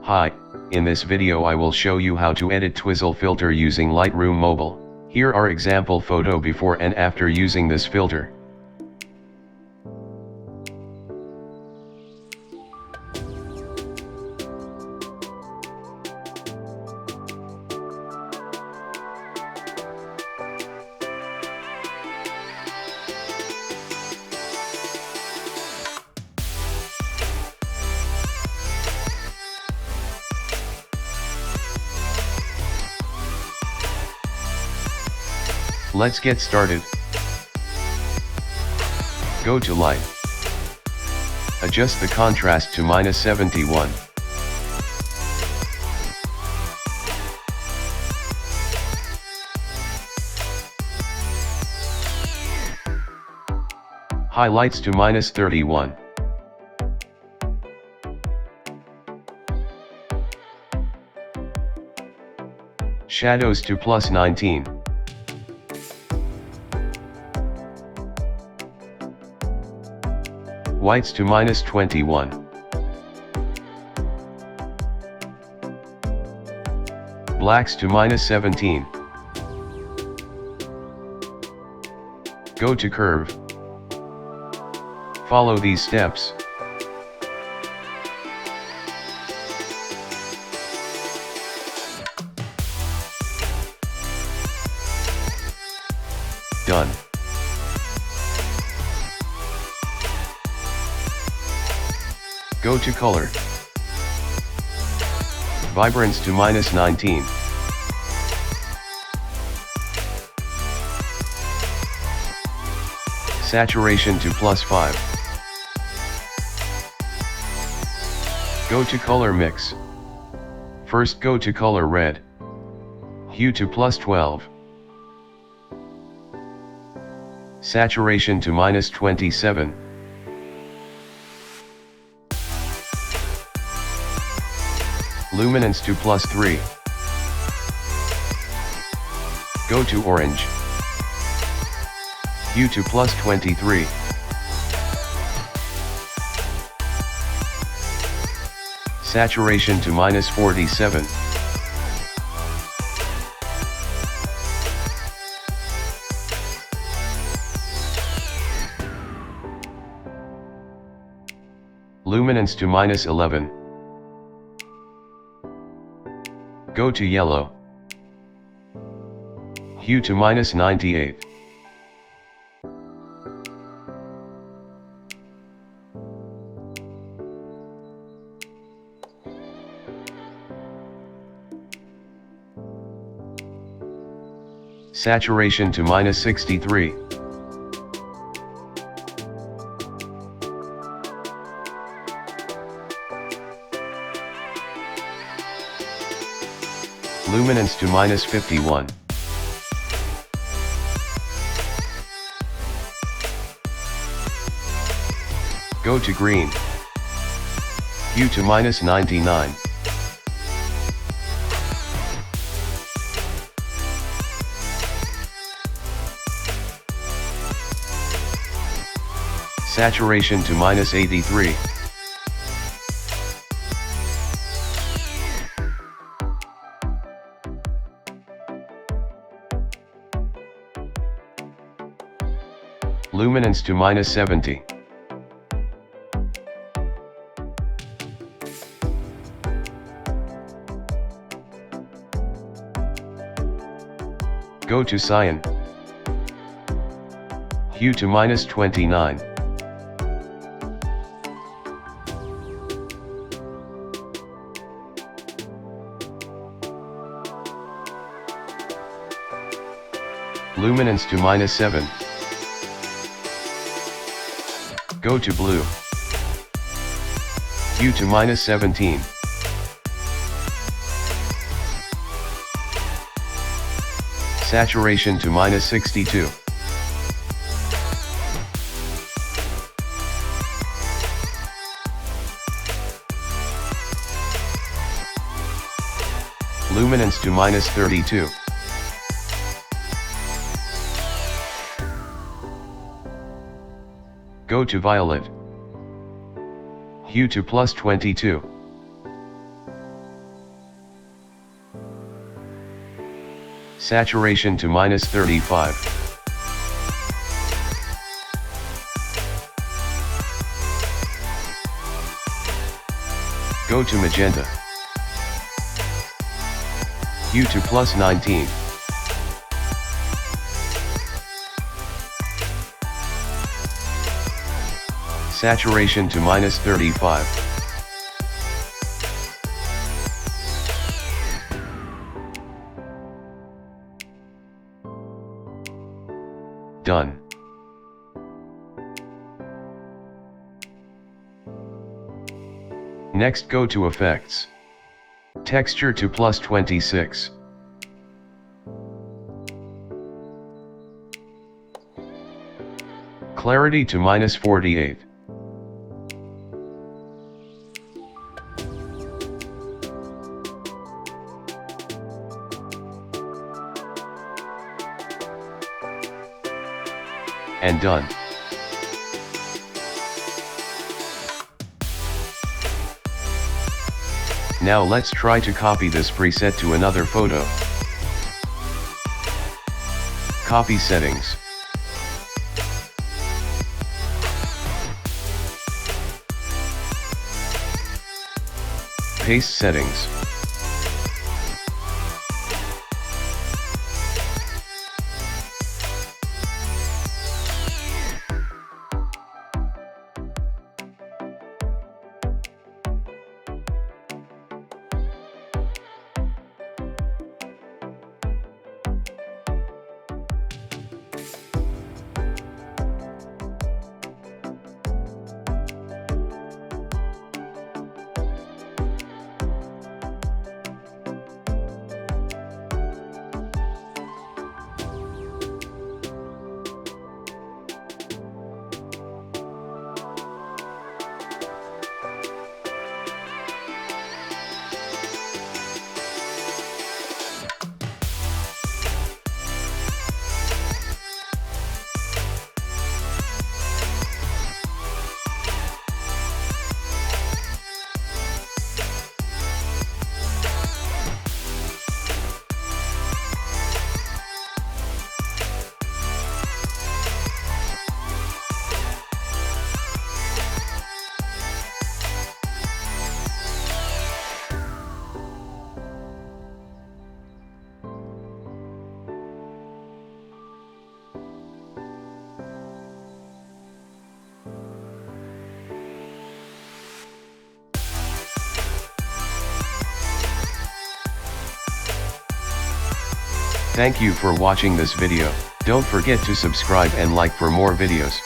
Hi, in this video I will show you how to edit Twizzle filter using Lightroom Mobile. Here are example photo before and after using this filter. Let's get started. Go to Light. Adjust the contrast to -71. Highlights to -31. Shadows to +19. Whites to -21. Blacks to -17. Go to curve. Follow these steps. Done. Go to color. Vibrance to -19. Saturation to +5. Go to color mix. First go to color red. Hue to +12. Saturation to -27. Luminance to +3. Go to orange. Hue to +23. Saturation to -47. Luminance to -11. Go to yellow. Hue to -98. Saturation to -63. Luminance to -51. Go to green. Hue to -99. Saturation to -83. Luminance to -70. Go to cyan. Hue to -29. Luminance to -7. Go to blue. Hue to -17. Saturation to -62. Luminance to -32. Go to violet. Hue to +22. Saturation to -35. Go to magenta. Hue to +19. Saturation to -35. Done. Next go to Effects. Texture to +26. Clarity to -48. And done. Now let's try to copy this preset to another photo. Copy settings. Paste settings. Thank you for watching this video. Don't forget to subscribe and like for more videos.